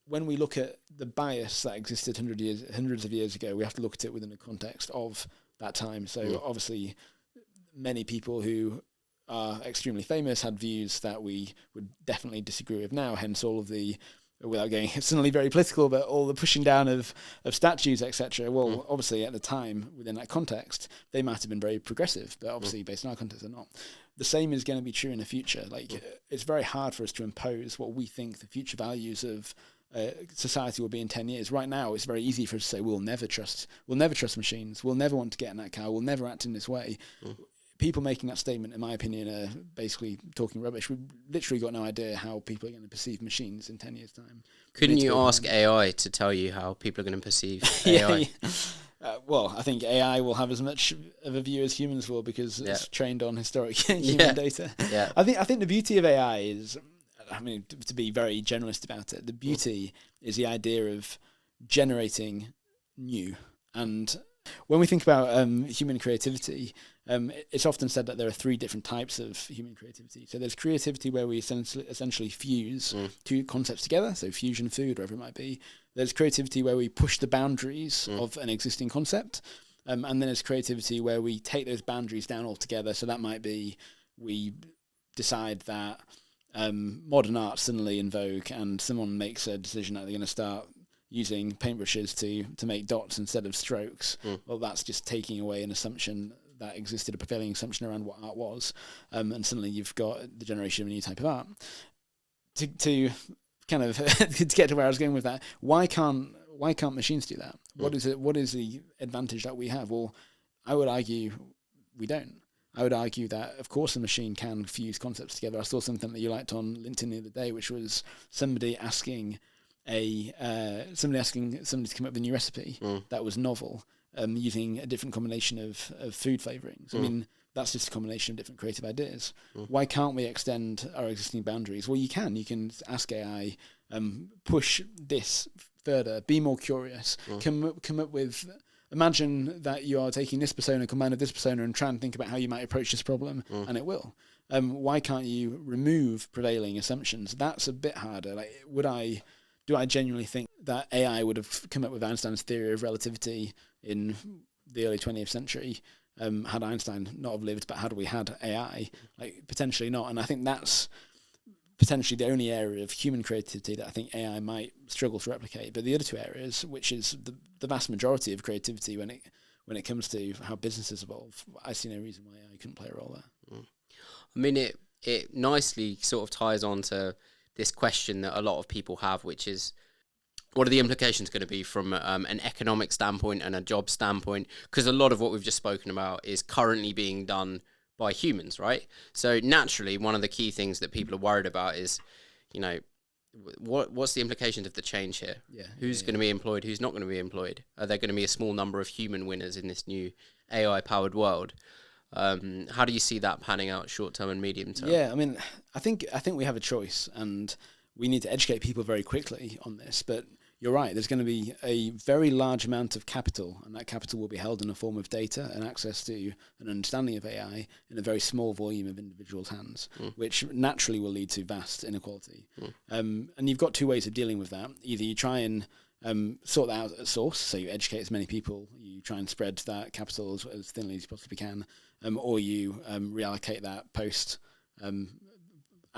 [SPEAKER 2] when we look at the bias that existed hundreds of years ago, we have to look at it within the context of that time. So obviously, many people who are extremely famous had views that we would definitely disagree with now, hence all of the, without getting suddenly very political, but all the pushing down of statues, etc. Well, obviously at the time, within that context, they might have been very progressive, but obviously based on our context, they're not. The same is going to be true in the future. Like, it's very hard for us to impose what we think the future values of society will be in 10 years. Right now, it's very easy for us to say, we'll never trust machines, we'll never want to get in that car, we'll never act in this way. People making that statement, in my opinion, are basically talking rubbish. We've literally got no idea how people are going to perceive machines in 10 years' time.
[SPEAKER 1] Couldn't you ask AI to tell you how people are going to perceive AI?
[SPEAKER 2] Well, I think AI will have as much of a view as humans will because it's trained on historic human data.
[SPEAKER 1] Yeah.
[SPEAKER 2] I think the beauty of AI is, I mean, to be very generalist about it, the beauty is the idea of generating new. And when we think about human creativity, it's often said that there are 3 different types of human creativity. So there's creativity where we essentially fuse 2 concepts together, so fusion food, whatever it might be. There's creativity where we push the boundaries of an existing concept. And then there's creativity where we take those boundaries down altogether. So that might be we decide that modern art's suddenly in vogue and someone makes a decision that they're going to start using paintbrushes to make dots instead of strokes. Well, that's just taking away an assumption that existed, a prevailing assumption around what art was, and suddenly you've got the generation of a new type of art. To kind of to get to where I was going with that, why can't machines do that? What is the advantage that we have? Well, I would argue we don't. I would argue that, of course, a machine can fuse concepts together. I saw something that you liked on LinkedIn the other day, which was somebody asking somebody to come up with a new recipe that was novel, using a different combination of food flavorings. I mean, that's just a combination of different creative ideas. Why can't we extend our existing boundaries? Well, you can. You can ask AI, push this further, be more curious, come up with. Imagine that you are taking this persona, combined with this persona, and try and think about how you might approach this problem, and it will. Why can't you remove prevailing assumptions? That's a bit harder. Like, do I genuinely think that AI would have come up with Einstein's theory of relativity in the early 20th century had Einstein not have lived, but had we had AI? Like, potentially not. And I think that's potentially the only area of human creativity that I think AI might struggle to replicate. But the other 2 areas, which is the vast majority of creativity when it comes to how businesses evolve, I see no reason why AI couldn't play a role there.
[SPEAKER 1] I mean, it nicely sort of ties on to this question that a lot of people have, which is, what are the implications going to be from an economic standpoint and a job standpoint? Because a lot of what we've just spoken about is currently being done by humans, right? So naturally, one of the key things that people are worried about is, what's the implications of the change here? Who's going to be employed? Who's not going to be employed? Are there going to be a small number of human winners in this new AI-powered world? How do you see that panning out short term and medium term?
[SPEAKER 2] Yeah, I mean, I think we have a choice, and we need to educate people very quickly on this. But you're right, there's going to be a very large amount of capital, and that capital will be held in a form of data and access to an understanding of AI in a very small volume of individuals' hands, which naturally will lead to vast inequality. And you've got 2 ways of dealing with that. Either you try and sort that out at source, so you educate as many people, you try and spread that capital as thinly as you possibly can, or you reallocate that post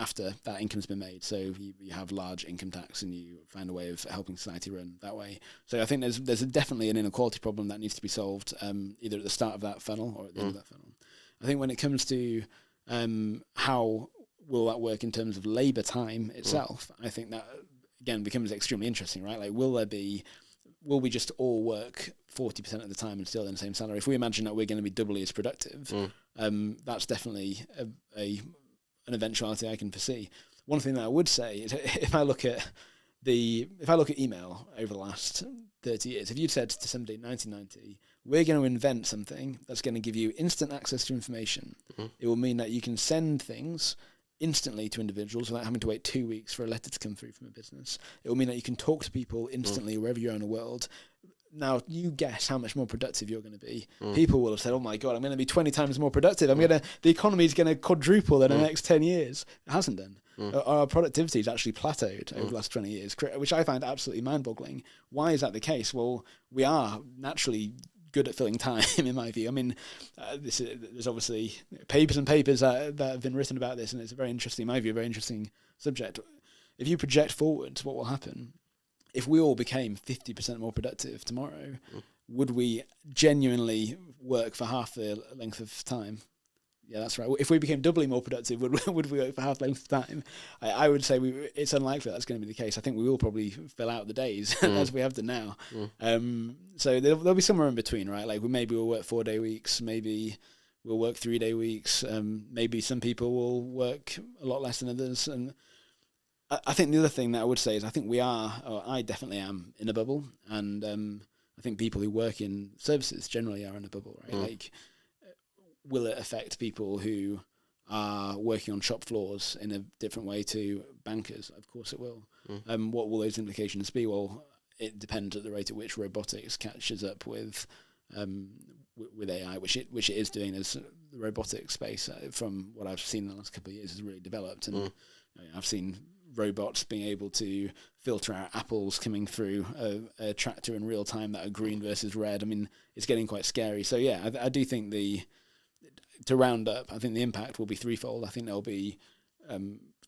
[SPEAKER 2] after that income's been made. So you have large income tax and you find a way of helping society run that way. So I think there's definitely an inequality problem that needs to be solved, either at the start of that funnel or at the end of that funnel. I think when it comes to how will that work in terms of labour time itself, I think that, again, becomes extremely interesting, right? Like, will we just all work 40% of the time and still in the same salary? If we imagine that we're going to be doubly as productive, that's definitely an eventuality I can foresee. One thing that I would say is, if I look at email over the last 30 years, if you'd said to somebody in 1990, we're going to invent something that's going to give you instant access to information, it will mean that you can send things instantly to individuals without having to wait 2 weeks for a letter to come through from a business. It will mean that you can talk to people instantly wherever you are in the world. Now, you guess how much more productive you're going to be. People will have said, oh my God, I'm going to be 20 times more productive. The economy is going to quadruple in the next 10 years. It hasn't done. Our productivity has actually plateaued over the last 20 years, which I find absolutely mind-boggling. Why is that the case? Well, we are naturally good at filling time, in my view. I mean, there's obviously papers and papers that have been written about this, and it's a very interesting, in my view, a very interesting subject. If you project forward to what will happen, if we all became 50% more productive tomorrow, would we genuinely work for half the length of time? Yeah, that's right. If we became doubly more productive, would we work for half the length of time? I would say it's unlikely that's going to be the case. I think we will probably fill out the days as we have done now. So there'll be somewhere in between, right? Like maybe we'll work 4-day weeks, maybe we'll work 3-day weeks. Maybe some people will work a lot less than others. And I think the other thing that I would say is I think I definitely am in a bubble. And I think people who work in services generally are in a bubble, right? Like, will it affect people who are working on shop floors in a different way to bankers? Of course it will. What will those implications be? Well, it depends at the rate at which robotics catches up with AI, which it is doing. As the robotics space, from what I've seen in the last couple of years, has really developed. And I've seen robots being able to filter out apples coming through a tractor in real time that are green versus red. I mean, it's getting quite scary. So yeah, I do think to round up, I think the impact will be threefold. I think there'll be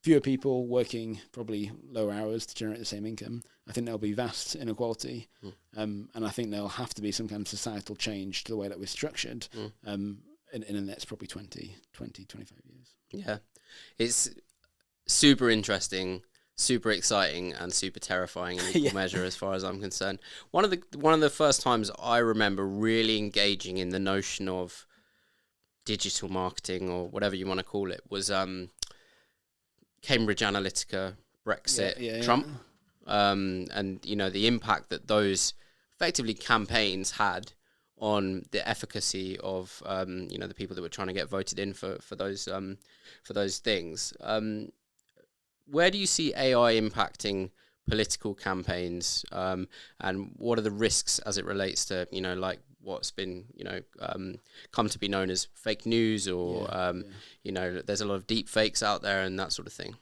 [SPEAKER 2] fewer people working probably lower hours to generate the same income. I think there'll be vast inequality. And I think there'll have to be some kind of societal change to the way that we're structured in the next probably 20, 25 years.
[SPEAKER 1] Yeah. It's super interesting, super exciting, and super terrifying in equal measure as far as I'm concerned. One of the first times I remember really engaging in the notion of digital marketing, or whatever you want to call it, was Cambridge Analytica, Brexit, Trump, and the impact that those effectively campaigns had on the efficacy of the people that were trying to get voted in for those things. Where do you see AI impacting political campaigns, and what are the risks as it relates to like what's been come to be known as fake news, or there's a lot of deep fakes out there and that sort of thing?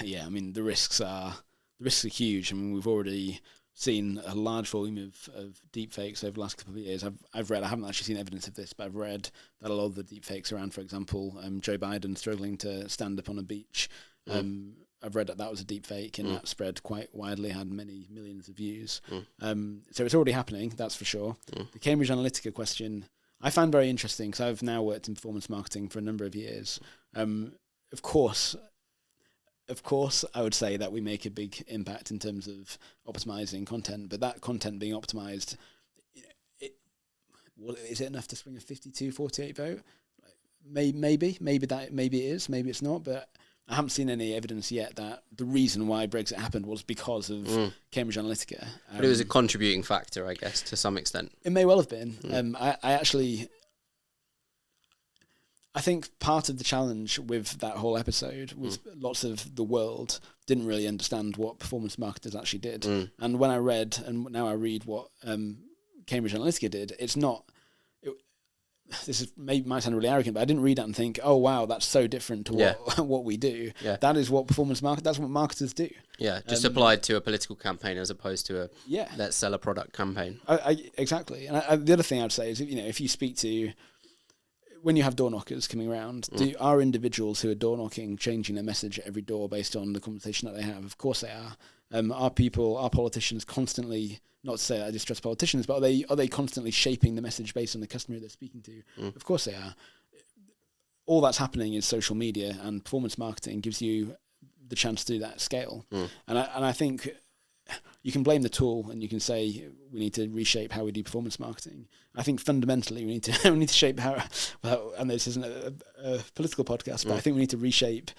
[SPEAKER 2] Yeah, I mean the risks are huge. I mean, we've already seen a large volume of deep fakes over the last couple of years. I've read, I haven't actually seen evidence of this, but I've read that a lot of the deep fakes around, for example, Joe Biden struggling to stand up on a beach. I've read that was a deep fake, and that spread quite widely, had many millions of views. So it's already happening, that's for sure. The Cambridge Analytica question I find very interesting, because I've now worked in performance marketing for a number of years. Of course, I would say that we make a big impact in terms of optimizing content, but that content being optimized, is it enough to swing a 52-48 vote? Maybe it is, maybe it's not, but I haven't seen any evidence yet that the reason why Brexit happened was because of Cambridge Analytica.
[SPEAKER 1] But it was a contributing factor, I guess, to some extent.
[SPEAKER 2] It may well have been. I think part of the challenge with that whole episode was lots of the world didn't really understand what performance marketers actually did. And when I read, and now I read what Cambridge Analytica did, it's not... might sound really arrogant, but I didn't read that and think, oh wow, that's so different to what we do. Yeah. That is what that's what marketers do.
[SPEAKER 1] Yeah, just applied to a political campaign as opposed to a let's sell a product campaign.
[SPEAKER 2] Exactly. And the other thing I'd say is, if you speak to... when you have door knockers coming around, are individuals who are door knocking changing their message at every door based on the conversation that they have? Of course they are. Are politicians constantly, not to say that I distrust politicians, but are they constantly shaping the message based on the customer they're speaking to? Of course they are. All that's happening is social media, and performance marketing gives you the chance to do that at scale. And I think you can blame the tool and you can say we need to reshape how we do performance marketing. I think fundamentally we need to shape how, well, and this isn't a political podcast, but I think we need to reshape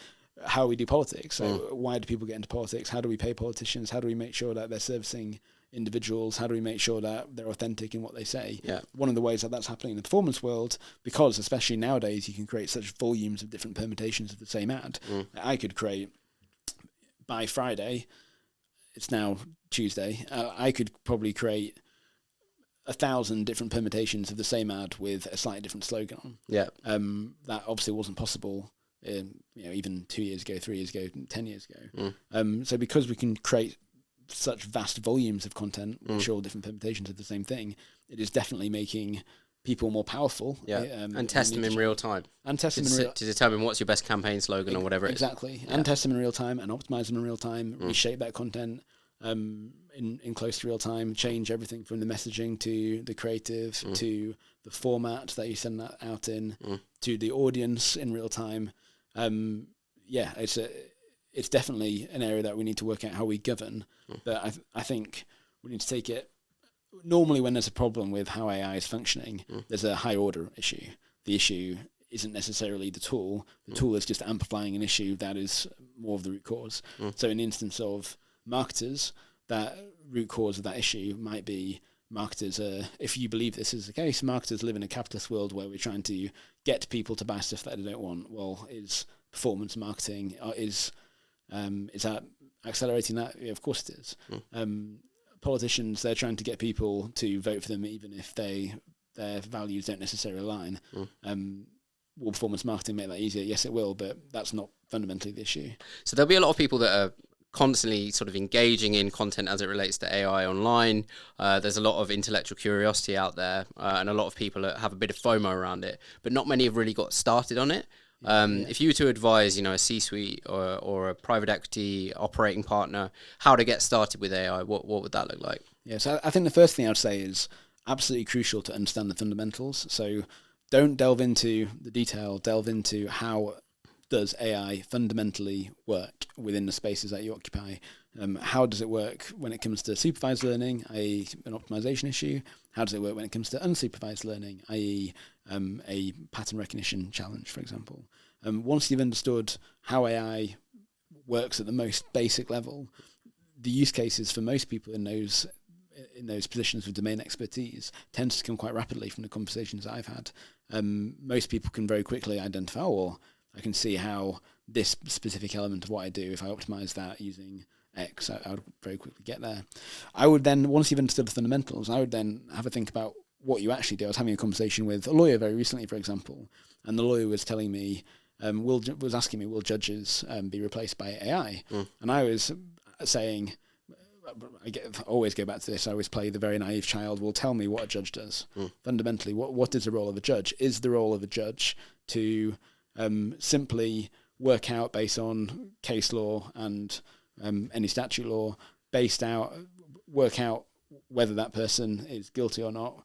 [SPEAKER 2] how we do politics. So why do people get into politics? How do we pay politicians? How do we make sure that they're servicing individuals? How do we make sure that they're authentic in what they say? One of the ways that that's happening in the performance world, because especially nowadays you can create such volumes of different permutations of the same ad. I could create, by Friday, it's now Tuesday, I could probably create 1,000 different permutations of the same ad with a slightly different slogan on. That obviously wasn't possible even 2 years ago, 3 years ago, 10 years ago. So because we can create such vast volumes of content, which are all different permutations of the same thing, it is definitely making people more powerful.
[SPEAKER 1] And test them in real time.
[SPEAKER 2] And test them in real time.
[SPEAKER 1] To determine what's your best campaign slogan or whatever it is.
[SPEAKER 2] Exactly. And test them in real time and optimize them in real time, reshape that content in close to real time, change everything from the messaging to the creative to the format that you send that out in to the audience in real time. It's definitely an area that we need to work out how we govern. But I think we need to take it. Normally, when there's a problem with how AI is functioning, there's a high order issue. The issue isn't necessarily the tool. The tool is just amplifying an issue that is more of the root cause. So in the instance of marketers, that root cause of that issue might be marketers. If you believe this is the case, marketers live in a capitalist world where we're trying to get people to buy stuff that they don't want. Well, is performance marketing, is that accelerating that? Yeah, of course it is. Politicians, they're trying to get people to vote for them even if their values don't necessarily align. Will performance marketing make that easier? Yes, it will, but that's not fundamentally the issue.
[SPEAKER 1] So there'll be a lot of people that are constantly sort of engaging in content as it relates to AI online. There's a lot of intellectual curiosity out there, and a lot of people that have a bit of FOMO around it, but not many have really got started on it. If you were to advise, a C-suite or a private equity operating partner how to get started with AI, what would that look like?
[SPEAKER 2] Yeah, so I think the first thing I'd say is absolutely crucial to understand the fundamentals. So don't delve into the detail, delve into how does AI fundamentally work within the spaces that you occupy. How does it work when it comes to supervised learning, i.e. an optimization issue? How does it work when it comes to unsupervised learning, i.e. a pattern recognition challenge, for example? Once you've understood how AI works at the most basic level, the use cases for most people in those positions with domain expertise tends to come quite rapidly from the conversations that I've had. Most people can very quickly identify, or I can see how this specific element of what I do, if I optimize that using X, I would very quickly get there. I would then, once you've understood the fundamentals, I would then have a think about what you actually do. I was having a conversation with a lawyer very recently, for example, and the lawyer was telling me, was asking me, will judges be replaced by AI? And I was saying, always go back to this. I always play the very naive child. Well, tell me what a judge does. Fundamentally, what is the role of a judge? Is the role of a judge to simply work out based on case law and any statute law, work out whether that person is guilty or not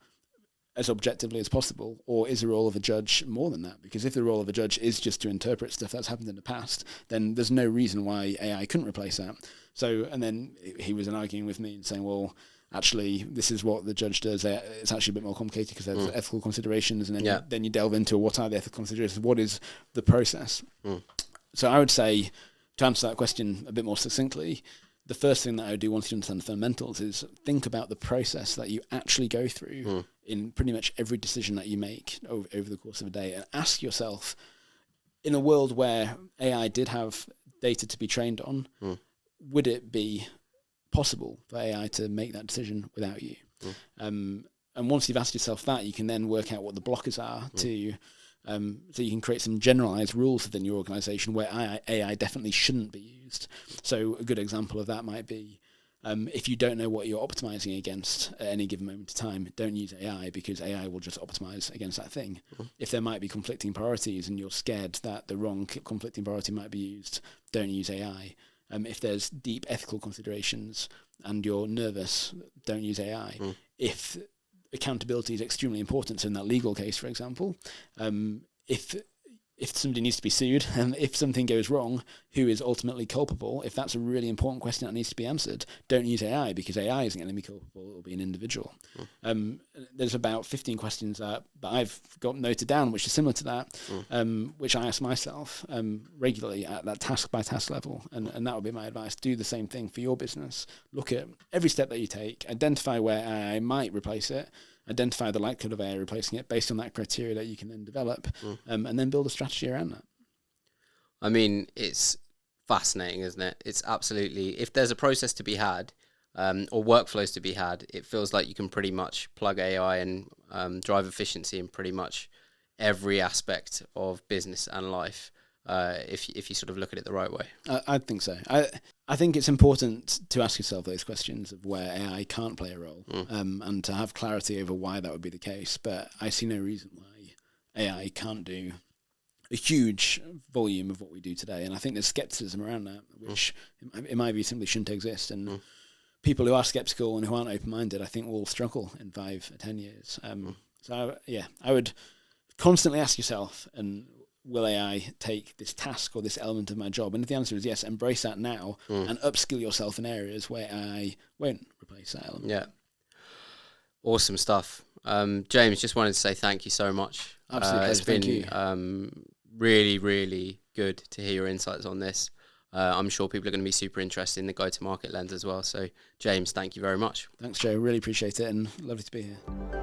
[SPEAKER 2] as objectively as possible, or is the role of a judge more than that? Because if the role of a judge is just to interpret stuff that's happened in the past, then there's no reason why AI couldn't replace that. So, and then he was arguing with me and saying, well, actually, this is what the judge does. It's actually a bit more complicated because there's ethical considerations, and then you delve into what are the ethical considerations, what is the process. So I would say, to answer that question a bit more succinctly, the first thing that I would do once you understand the fundamentals is think about the process that you actually go through in pretty much every decision that you make over the course of a day, and ask yourself, in a world where AI did have data to be trained on, would it be possible for AI to make that decision without you? And once you've asked yourself that, you can then work out what the blockers are to so you can create some generalized rules within your organization where AI definitely shouldn't be used. So a good example of that might be If you don't know what you're optimizing against at any given moment of time, don't use AI, because AI will just optimize against that thing. If there might be conflicting priorities and you're scared that the wrong conflicting priority might be used, don't use AI. If there's deep ethical considerations and you're nervous, don't use AI. If accountability is extremely important, so in that legal case, for example, if somebody needs to be sued and if something goes wrong, who is ultimately culpable? If that's a really important question that needs to be answered, don't use AI, because AI isn't going to be culpable. It will be an individual. There's about 15 questions that I've got noted down, which is similar to that, which I ask myself regularly at that task by task level. And that would be my advice. Do the same thing for your business. Look at every step that you take, identify where AI might replace it, identify the likelihood of AI replacing it based on that criteria that you can then develop, and then build a strategy around that.
[SPEAKER 1] I mean, it's fascinating, isn't it? It's absolutely, if there's a process to be had, or workflows to be had, it feels like you can pretty much plug AI and drive efficiency in pretty much every aspect of business and life, if you sort of look at it the right way.
[SPEAKER 2] I think so. I think it's important to ask yourself those questions of where AI can't play a role, and to have clarity over why that would be the case. But I see no reason why AI can't do a huge volume of what we do today. And I think there's skepticism around that, which in my view simply shouldn't exist. And people who are skeptical and who aren't open-minded, I think, will struggle in 5 or 10 years. So I would constantly ask yourself, and will AI take this task or this element of my job? And if the answer is yes, embrace that now and upskill yourself in areas where AI won't replace that element.
[SPEAKER 1] Yeah. Awesome stuff. James, just wanted to say thank you so much.
[SPEAKER 2] Absolutely.
[SPEAKER 1] It's been really, really good to hear your insights on this. I'm sure people are going to be super interested in the go-to-market lens as well. So, James, thank you very much.
[SPEAKER 2] Thanks, Joe. Really appreciate it, and lovely to be here.